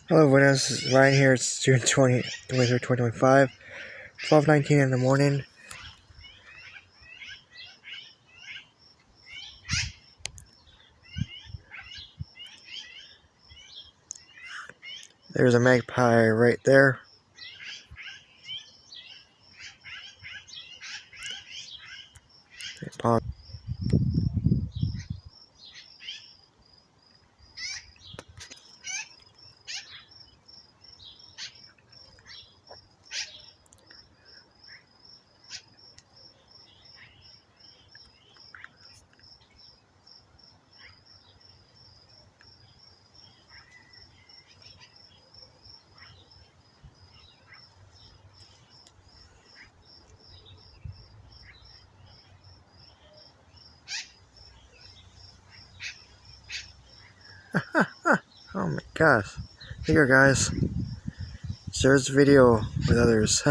Hello, buenas. Ryan here. It's June 23rd, 2025, 12:19 in the morning. There's a magpie right there. Oh my gosh. Here, guys. Share this video with others.